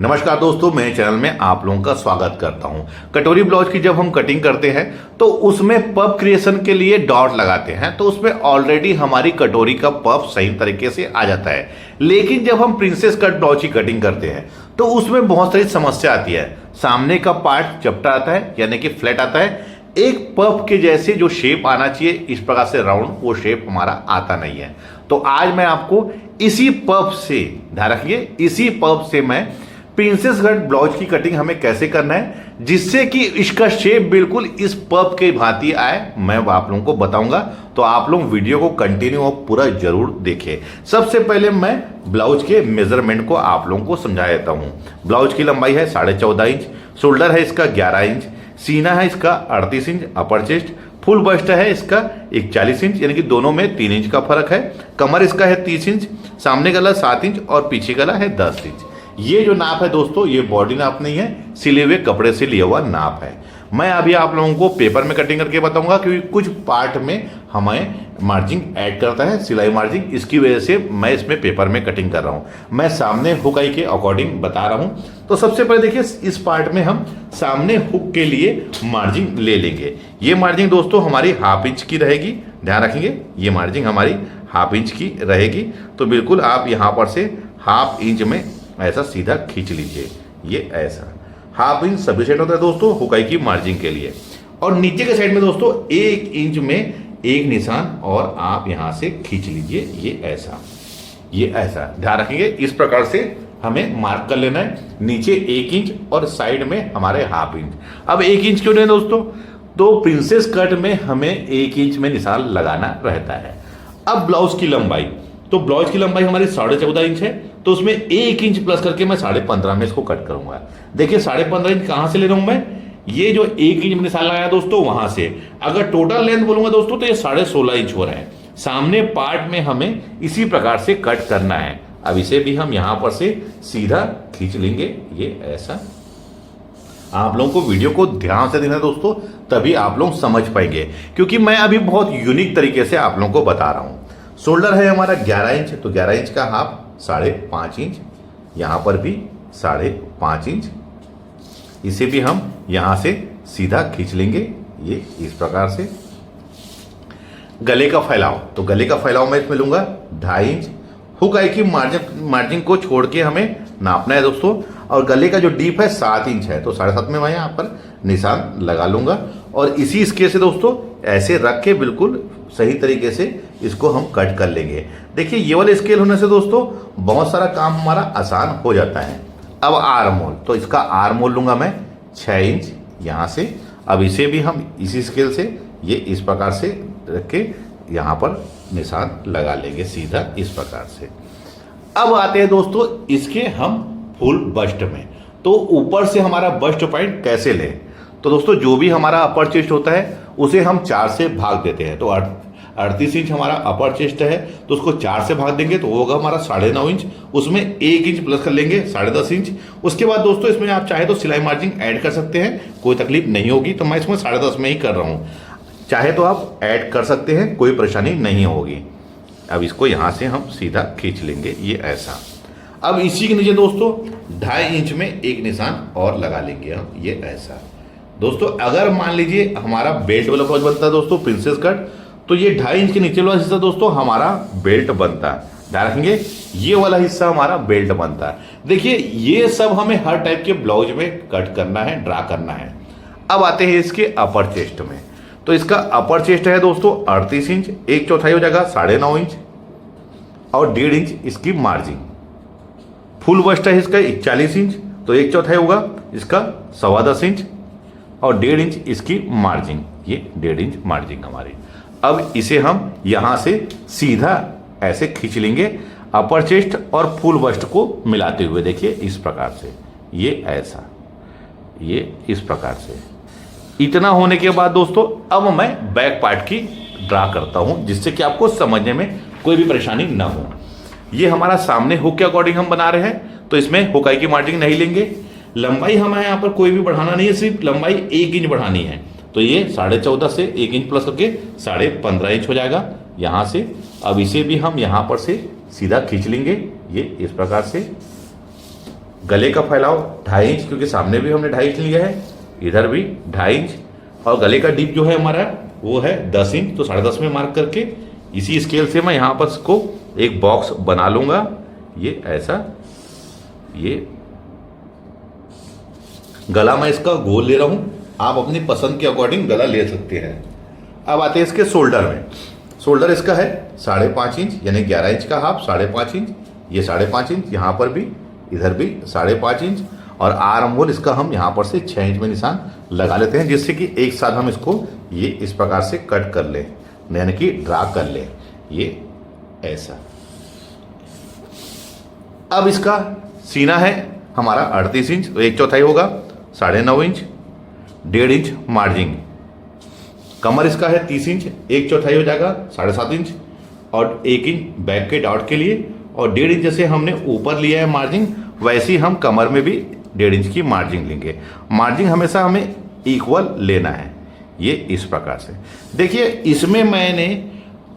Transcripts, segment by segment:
नमस्कार दोस्तों, मेरे चैनल में आप लोगों का स्वागत करता हूं। कटोरी ब्लाउज की जब हम कटिंग करते हैं तो उसमें पफ क्रिएशन के लिए डॉट लगाते हैं, तो उसमें ऑलरेडी हमारी कटोरी का पफ सही तरीके से आ जाता है। लेकिन जब हम प्रिंसेस कट ब्लाउज की कटिंग करते हैं तो उसमें बहुत सारी समस्या आती है। सामने का पार्ट चपटा आता है, यानी कि फ्लैट आता है। एक पफ के जैसे जो शेप आना चाहिए इस प्रकार से राउंड, वो शेप हमारा आता नहीं है। तो आज मैं आपको इसी पफ से, ध्यान रखिए, इसी पफ से मैं प्रिंसेस कट ब्लाउज की कटिंग हमें कैसे करना है जिससे कि इसका शेप बिल्कुल इस पफ के भांति आए, मैं आप लोगों को बताऊंगा। तो आप लोग वीडियो को कंटिन्यू और पूरा जरूर देखें। सबसे पहले मैं ब्लाउज के मेजरमेंट को आप लोगों को समझा देता हूं। ब्लाउज की लंबाई है 14.5 इंच, शोल्डर है इसका 11 इंच, सीना है इसका 38 इंच, अपर चेस्ट, फुल बस्ट है इसका 41 इंच, यानी कि दोनों में 3 इंच का फर्क है। कमर इसका है 30 इंच, सामने गला 7 इंच और पीछे गला है 10 इंच। ये जो नाप है दोस्तों, ये बॉडी नाप नहीं है, सिले हुए कपड़े से लिया हुआ नाप है। मैं अभी आप लोगों को पेपर में कटिंग करके बताऊंगा, क्योंकि कुछ पार्ट में हमें मार्जिंग ऐड करता है, सिलाई मार्जिंग, इसकी वजह से मैं इसमें पेपर में कटिंग कर रहा हूं। मैं सामने हुक आई के अकॉर्डिंग बता रहा हूं। तो सबसे पहले देखिए, इस पार्ट में हम सामने हुक के लिए मार्जिंग ले लेंगे। ये मार्जिंग दोस्तों हमारी ½ इंच की रहेगी, ध्यान रखेंगे। ये मार्जिंग हमारी ½ इंच की रहेगी। तो बिल्कुल आप यहां पर से ½ इंच में ऐसा सीधा खींच लीजिए। ये ऐसा ½ इंच सफिशिएंट होता है दोस्तों हुकाई की मार्जिंग के लिए। और नीचे के साइड में दोस्तों 1 इंच में एक निशान और आप यहां से खींच लीजिए। ये ऐसा ध्यान रखेंगे। इस प्रकार से हमें मार्क कर लेना है। नीचे 1 इंच और साइड में हमारे ½ इंच। अब 1 इंच क्यों नहीं दोस्तों? तो प्रिंसेस कट में हमें 1 इंच में निशान लगाना रहता है। अब ब्लाउज की लंबाई, तो ब्लाउज की लंबाई हमारी 14.5 इंच है, तो उसमें 1 इंच प्लस करके मैं 15.5 में इसको कट करूंगा। देखिए 15.5 इंच कहां से ले रहा हूं मैं? ये जो 1 इंच में निशान लगाया दोस्तों वहां से। अगर टोटल लेंथ बोलूंगा दोस्तों तो ये 16.5 इंच हो रहा है। सामने पार्ट में हमें इसी प्रकार से कट करना है। अब इसे भी हम यहां पर से सीधा खींच लेंगे। ये ऐसा। आप लोगों को वीडियो को ध्यान से देखना है दोस्तों, तभी आप लोग समझ पाएंगे, क्योंकि मैं अभी बहुत यूनिक तरीके से आप लोगों को बता रहा हूं। शोल्डर है हमारा 11 इंच, तो 11 इंच का हाफ 5.5 इंच, यहां पर भी 5.5 इंच। इसे भी हम यहां से सीधा खींच लेंगे। ये इस प्रकार से। गले का फैलाव, तो गले का फैलाव मैं इसमें लूंगा 2.5 इंच। हुक आई की मार्जिन को छोड़ के हमें नापना है दोस्तों। और गले का जो डीप है 7 इंच है, तो 7.5 में मैं यहां पर निशान लगा लूंगा। और इसी स्केल से दोस्तों ऐसे रख के बिल्कुल सही तरीके से इसको हम कट कर लेंगे। देखिए ये वाले स्केल होने से दोस्तों बहुत सारा काम हमारा आसान हो जाता है। अब आर्म होल, तो इसका आर्म होल लूंगा मैं 6 इंच यहां से। अब इसे भी हम इसी स्केल से ये इस प्रकार से रख के यहां पर निशान लगा लेंगे सीधा इस प्रकार से। अब आते हैं दोस्तों इसके हम फुल बस्ट में। तो ऊपर से हमारा बस्ट पॉइंट कैसे लें? तो दोस्तों जो भी हमारा अपर चेस्ट होता है उसे हम 4 से भाग देते हैं। तो 38 इंच हमारा अपर चेस्ट है, तो उसको 4 से भाग देंगे तो वो होगा हमारा 9.5 इंच। उसमें 1 इंच प्लस कर लेंगे 10.5 इंच। उसके बाद दोस्तों इसमें आप चाहे तो सिलाई मार्जिन ऐड कर सकते हैं, कोई तकलीफ नहीं होगी। तो मैं इसमें 10.5 में ही कर रहा हूँ। चाहे तो आप ऐड कर सकते हैं, कोई परेशानी नहीं होगी। अब इसको यहां से हम सीधा खींच लेंगे। ये ऐसा। अब इसी के नीचे दोस्तों 2.5 इंच में एक निशान और लगा लेंगे हम। ये ऐसा दोस्तों। अगर मान लीजिए हमारा बेल्ट वाला ब्लाउज बनता है दोस्तों प्रिंसेस कट, तो ये 2.5 इंच के नीचे वाला हिस्सा दोस्तों हमारा बेल्ट बनता है। ध्यान रखेंगे, ये वाला हिस्सा हमारा बेल्ट बनता है। देखिए ये सब हमें हर टाइप के ब्लाउज में कट करना है, ड्रा करना है। अब आते हैं इसके अपर चेस्ट में। तो इसका अपर चेस्ट है दोस्तों 38 इंच, 1/4 हो जाएगा 9.5 इंच और 1.5 इंच इसकी मार्जिन। फुल बस्ट है इसका 41 इंच, तो 1/4 होगा इसका 10.25 इंच और 1.5 इंच इसकी मार्जिन। ये 1.5 इंच मार्जिन हमारी। अब इसे हम यहां से सीधा ऐसे खींच लेंगे अपर चेस्ट और फुल बस्ट को मिलाते हुए। देखिए इस प्रकार से। ये ऐसा। ये इस प्रकार से। इतना होने के बाद दोस्तों अब मैं बैक पार्ट की ड्रा करता हूं, जिससे कि आपको समझने में कोई भी परेशानी ना हो। ये हमारा सामने हुक के अकॉर्डिंग हम बना रहे हैं, तो इसमें हुकाई की मार्जिन नहीं लेंगे। लंबाई हमें यहाँ पर कोई भी बढ़ाना नहीं है, सिर्फ लंबाई 1 इंच बढ़ानी है। तो ये 14.5 से 1 इंच प्लस करके 15.5 इंच हो जाएगा यहां से। अब इसे भी हम यहां पर से सीधा खींच लेंगे। ये इस प्रकार से। गले का फैलाव 2.5 इंच, क्योंकि सामने भी हमने 2.5 इंच लिया है, इधर भी 2.5 इंच, और गले का डीप जो है हमारा वो है 10 इंच। तो 10.5 में मार्क करके इसी स्केल से मैं यहाँ पर इसको एक बॉक्स बना लूंगा, ये ऐसा। ये गला मैं इसका गोल ले रहा हूं, आप अपनी पसंद के अकॉर्डिंग गला ले सकते हैं। अब आते हैं इसके शोल्डर में। शोल्डर इसका है 5.5 इंच, यानी 11 इंच का हाफ 5.5 इंच, ये 5.5 इंच, यहाँ पर भी इधर भी 5.5 इंच, और आर्म होल इसका हम यहाँ पर से 6 इंच में निशान लगा लेते हैं, जिससे कि एक साथ हम इसको ये इस प्रकार से कट कर लें, यानी कि ड्रा कर लें, ये ऐसा। अब इसका सीना है हमारा 38 इंच, तो 1/4 होगा 9.5 इंच, 1.5 इंच मार्जिन। कमर इसका है 30 इंच, 1/4 हो जाएगा 7.5 इंच, और 1 इंच बैक के डॉट के लिए, और 1.5 इंच जैसे हमने ऊपर लिया है मार्जिन, वैसे ही हम कमर में भी 1.5 इंच की मार्जिन लेंगे। मार्जिन हमेशा हमें इक्वल लेना है, ये इस प्रकार से। देखिए इसमें मैंने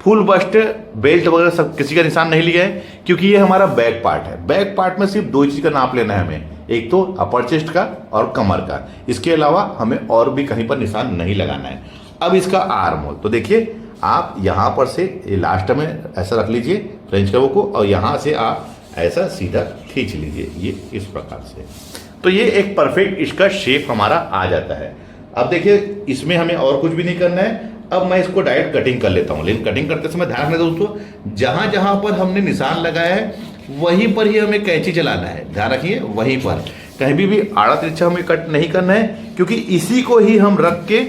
फुल बस्ट बेल्ट वगैरह सब किसी का निशान नहीं लिया है, क्योंकि ये हमारा बैक पार्ट है। बैक पार्ट में सिर्फ 2 चीज का नाप लेना है हमें, एक तो अपर चेस्ट का और कमर का, इसके अलावा हमें और भी कहीं पर निशान नहीं लगाना है। अब इसका आर्म होल, तो देखिए आप यहां पर से ये लास्ट में ऐसा रख लीजिए फ्रेंच कर्व को, और यहां से आप ऐसा सीधा खींच लीजिए, ये इस प्रकार से। तो ये एक परफेक्ट इसका शेप हमारा आ जाता है। अब देखिए इसमें हमें और कुछ भी नहीं करना है। अब मैं इसको डायरेक्ट कटिंग कर लेता हूं, लेकिन कटिंग करते समय ध्यान रखना दोस्तों, जहां जहां पर हमने निशान लगाया है वहीं पर ही हमें कैंची चलाना है, ध्यान रखिए, वहीं पर कहीं भी आड़ा तिरछा हमें कट नहीं करना है, क्योंकि इसी को ही हम रख के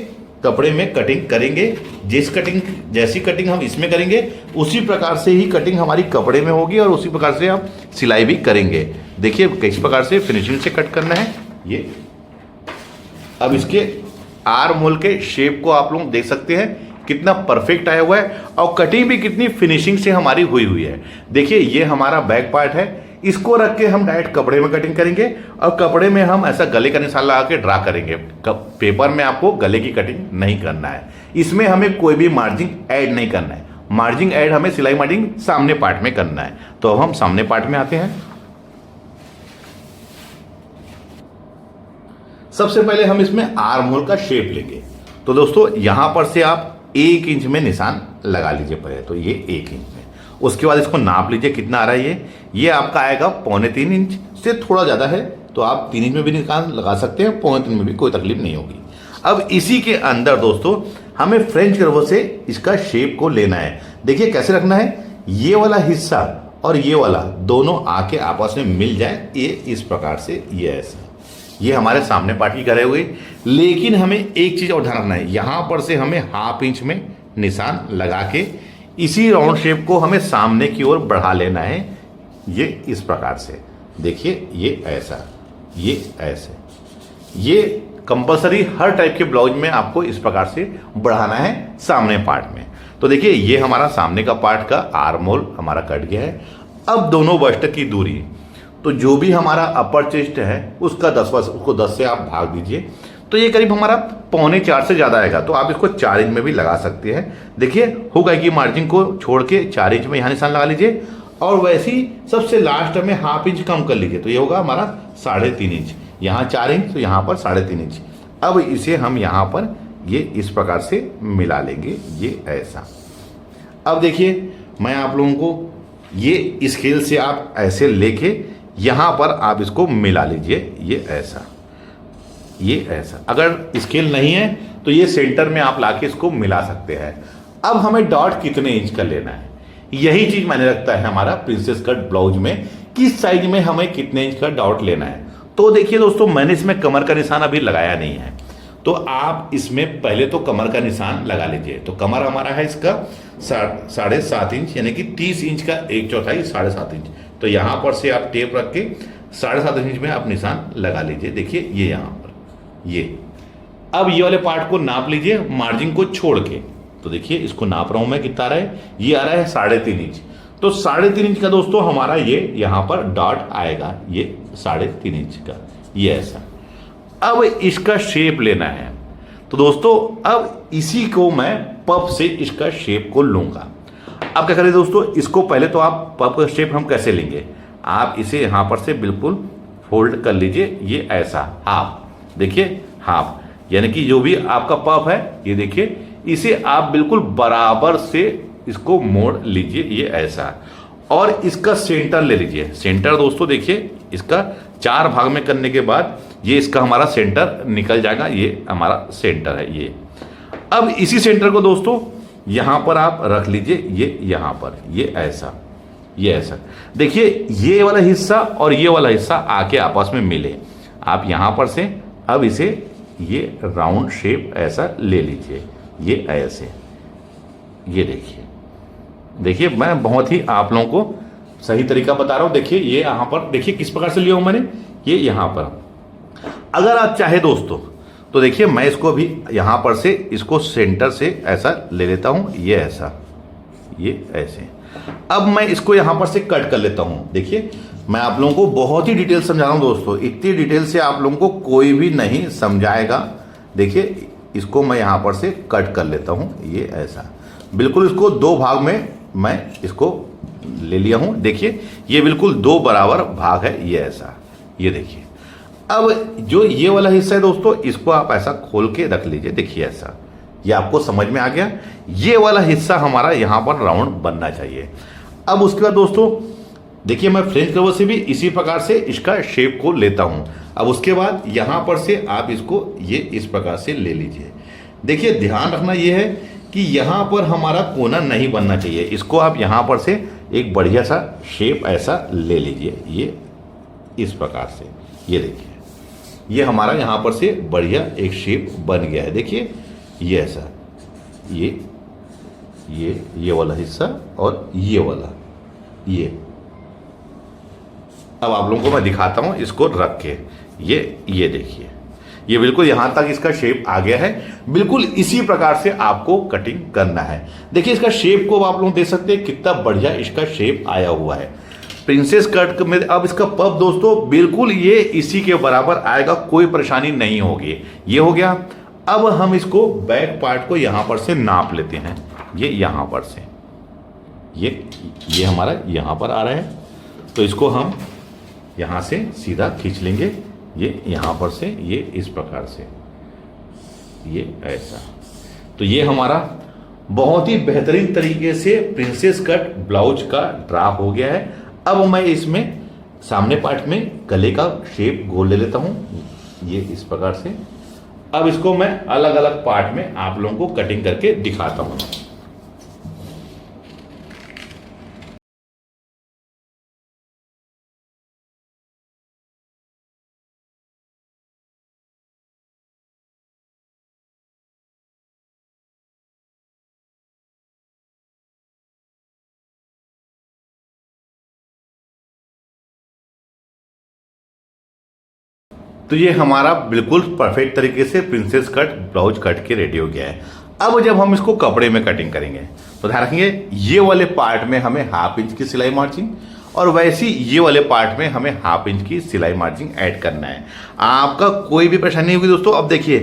कपड़े में कटिंग करेंगे। जैसी कटिंग हम इसमें करेंगे उसी प्रकार से ही कटिंग हमारी कपड़े में होगी, और उसी प्रकार से हम सिलाई भी करेंगे। देखिए किस प्रकार से फिनिशिंग से कट करना है ये। अब इसके आर्म होल के शेप को आप लोग देख सकते हैं कितना परफेक्ट आया हुआ है, और कटिंग भी कितनी फिनिशिंग से हमारी हुई है। देखिए ये हमारा बैक पार्ट है, इसको रख के हम डायरेक्ट कपड़े में कटिंग करेंगे, और कपड़े में हम ऐसा गले का निशान लगा के ड्रा करेंगे। पेपर में आपको गले की कटिंग नहीं करना है, इसमें हमें कोई भी मार्जिन ऐड नहीं करना है। मार्जिन ऐड हमें सिलाई मार्जिन सामने पार्ट में करना है। तो अब हम सामने पार्ट में आते हैं। सबसे पहले हम इसमें आर्म होल का शेप लेंगे। तो दोस्तों यहां पर से आप 1 इंच में निशान लगा लीजिए पहले, तो ये 1 इंच में। उसके बाद इसको नाप लीजिए कितना आ रहा है ये आपका आएगा 3.25 इंच से थोड़ा ज़्यादा है, तो आप 3 इंच में भी निशान लगा सकते हैं, 3.25 में भी कोई तकलीफ नहीं होगी। अब इसी के अंदर दोस्तों हमें फ्रेंच कर्व से इसका शेप को लेना है। देखिए कैसे रखना है, ये वाला हिस्सा और ये वाला दोनों आके आपस में मिल जाए, ये इस प्रकार से, ये ऐसा। ये हमारे सामने पार्ट की करे हुए, लेकिन हमें एक चीज और ध्यान रखना है, यहां पर से हमें 1/2 इंच में निशान लगा के इसी राउंड शेप को हमें सामने की ओर बढ़ा लेना है, ये इस प्रकार से। देखिए ये ऐसा, ये ऐसे, ये कंपलसरी हर टाइप के ब्लाउज में आपको इस प्रकार से बढ़ाना है सामने पार्ट में। तो देखिए ये हमारा सामने का पार्ट का आर्म होल हमारा कट गया है। अब दोनों बस्ट की दूरी, तो जो भी हमारा अपर चेस्ट है उसका 10 उसको 10 से आप भाग दीजिए, तो ये करीब हमारा 3.25 से ज़्यादा आएगा, तो आप इसको 4 इंच में भी लगा सकते हैं। देखिए होगा कि मार्जिन को छोड़ के 4 इंच में यहाँ निशान लगा लीजिए, और वैसे ही सबसे लास्ट में 1/2 इंच कम कर लीजिए, तो ये होगा हमारा 3.5 इंच। यहाँ 4 इंच तो यहाँ पर 3.5 इंच। अब इसे हम यहाँ पर ये इस प्रकार से मिला लेंगे, ये ऐसा। अब देखिए मैं आप लोगों को ये स्केल से आप ऐसे लेके यहाँ पर आप इसको मिला लीजिए, ये ऐसा, ये ऐसा। अगर स्केल नहीं है तो ये सेंटर में आप लाके इसको मिला सकते हैं। अब हमें डॉट कितने इंच का लेना है, यही चीज मैंने रखता है हमारा प्रिंसेस कट ब्लाउज में, किस साइज में हमें कितने इंच का डॉट लेना है। तो देखिए दोस्तों मैंने इसमें कमर का निशान अभी लगाया नहीं है, तो आप इसमें पहले तो कमर का निशान लगा लीजिए। तो कमर हमारा है इसका 7.5 इंच, यानी कि 30 इंच का 1/4 7.5 इंच। तो यहां पर से आप टेप रख के 7.5 इंच में आप निशान लगा लीजिए। देखिए ये यहां पर, ये अब ये वाले पार्ट को नाप लीजिए मार्जिन को छोड़ के। तो देखिए इसको नाप रहा हूं मैं, कितना आ रहा है, ये आ रहा है 3.5 इंच। तो 3.5 इंच का दोस्तों हमारा ये यहां पर डॉट आएगा, ये 3.5 इंच का, ये ऐसा। अब इसका शेप लेना है, तो दोस्तों अब इसी को मैं पफ से इसका शेप को लूंगा। अब क्या करें दोस्तों, इसको पहले तो आप पफ का शेप हम कैसे लेंगे, आप इसे यहां पर से बिल्कुल फोल्ड कर लीजिए, ये ऐसा हाफ, देखिए हाफ, यानी कि जो भी आपका पफ है ये देखिए, इसे आप बिल्कुल बराबर से इसको मोड़ लीजिए, ये ऐसा। और इसका सेंटर ले लीजिए। सेंटर दोस्तों देखिए, इसका 4 भाग में करने के बाद ये इसका हमारा सेंटर निकल जाएगा, ये हमारा सेंटर है ये। अब इसी सेंटर को दोस्तों यहां पर आप रख लीजिए, ये यहां पर, ये ऐसा, ये ऐसा। देखिए ये वाला हिस्सा और ये वाला हिस्सा आके आपस में मिले, आप यहां पर से अब इसे ये राउंड शेप ऐसा ले लीजिए, ये ऐसे, ये देखिए। देखिए मैं बहुत ही आप लोगों को सही तरीका बता रहा हूं। देखिए ये यहां पर देखिए किस प्रकार से लिया हूं मैंने, ये यहां पर। अगर आप चाहे दोस्तों तो देखिए मैं इसको भी यहां पर से इसको सेंटर से ऐसा ले लेता हूं, ये ऐसा, ये ऐसे। अब मैं इसको यहां पर से कट कर लेता हूं। देखिए मैं आप लोगों को बहुत ही डिटेल समझा रहा हूं दोस्तों, इतनी डिटेल से आप लोगों को कोई भी नहीं समझाएगा। देखिए इसको मैं यहां पर से कट कर लेता हूं, ये ऐसा। बिल्कुल इसको 2 भाग में मैं इसको ले लिया हूं। देखिए ये बिल्कुल 2 बराबर भाग है, ये ऐसा, ये देखिए। अब जो ये वाला हिस्सा है दोस्तों, इसको आप ऐसा खोल के रख लीजिए, देखिए ऐसा, ये आपको समझ में आ गया। ये वाला हिस्सा हमारा यहां पर राउंड बनना चाहिए। अब उसके बाद दोस्तों देखिए मैं फ्रेंच कवर से भी इसी प्रकार से इसका शेप को लेता हूं। अब उसके बाद यहां पर से आप इसको ये इस प्रकार से ले लीजिए। देखिए ध्यान रखना ये है कि यहां पर हमारा कोना नहीं बनना चाहिए। इसको आप यहां पर से एक बढ़िया सा शेप ऐसा ले लीजिए, ये इस प्रकार से, ये देखिए ये हमारा यहां पर से बढ़िया एक शेप बन गया है। देखिए ये ऐसा, ये वाला हिस्सा और ये वाला, ये। अब आप लोगों को मैं दिखाता हूं इसको रख के, ये देखिए ये बिल्कुल यहां तक इसका शेप आ गया है। बिल्कुल इसी प्रकार से आपको कटिंग करना है। देखिए इसका शेप को आप लोग देख सकते हैं कितना बढ़िया इसका शेप आया हुआ है प्रिंसेस कट में। अब इसका पफ दोस्तों बिल्कुल ये इसी के बराबर आएगा, कोई परेशानी नहीं होगी। ये हो गया। अब हम इसको बैक पार्ट को यहां पर से नाप लेते हैं, ये यहां पर से, ये हमारा यहां पर आ रहा है, तो इसको हम यहां से सीधा खींच लेंगे, ये यहां पर से, ये इस प्रकार से, ये ऐसा। तो ये हमारा बहुत ही बेहतरीन तरीके से प्रिंसेस कट ब्लाउज का ड्रा हो गया है। अब मैं इसमें सामने पार्ट में गले का शेप गोल ले लेता हूं, ये इस प्रकार से। अब इसको मैं अलग अलग पार्ट में आप लोगों को कटिंग करके दिखाता हूं। तो ये हमारा बिल्कुल परफेक्ट तरीके से प्रिंसेस कट ब्लाउज कट के रेडी हो गया है। अब जब हम इसको कपड़े में कटिंग करेंगे तो ध्यान रखेंगे ये वाले पार्ट में हमें 1/2 इंच की सिलाई मार्जिन और वैसी ये वाले पार्ट में हमें 1/2 इंच की सिलाई मार्जिन ऐड करना है। आपका कोई भी परेशानी नहीं होगी दोस्तों। अब देखिए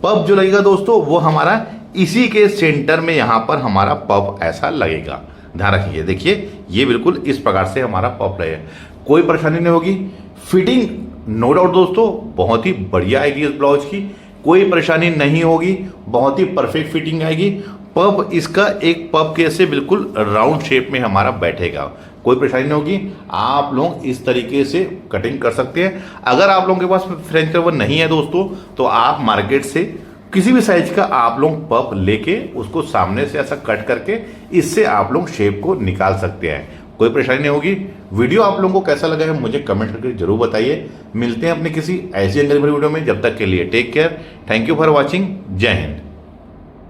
पफ जो लगेगा दोस्तों वो हमारा इसी के सेंटर में यहाँ पर हमारा पफ ऐसा लगेगा। ध्यान रखिए, देखिए ये बिल्कुल इस प्रकार से हमारा पफ लगेगा, कोई परेशानी नहीं होगी। फिटिंग नो डाउट दोस्तों बहुत ही बढ़िया आएगी इस ब्लाउज की, कोई परेशानी नहीं होगी, बहुत ही परफेक्ट फिटिंग आएगी। पफ इसका एक पफ के से बिल्कुल राउंड शेप में हमारा बैठेगा, कोई परेशानी नहीं होगी। आप लोग इस तरीके से कटिंग कर सकते हैं। अगर आप लोगों के पास फ्रेंच कवर नहीं है दोस्तों तो आप मार्केट से किसी भी साइज का आप लोग पफ लेके उसको सामने से ऐसा कट करके इससे आप लोग शेप को निकाल सकते हैं, कोई परेशानी नहीं होगी। वीडियो आप लोगों को कैसा लगा है मुझे कमेंट करके जरूर बताइए। मिलते हैं अपने किसी ऐसी अंग्रेजी वीडियो में, जब तक के लिए take care, thank you for watching, जय हिंद।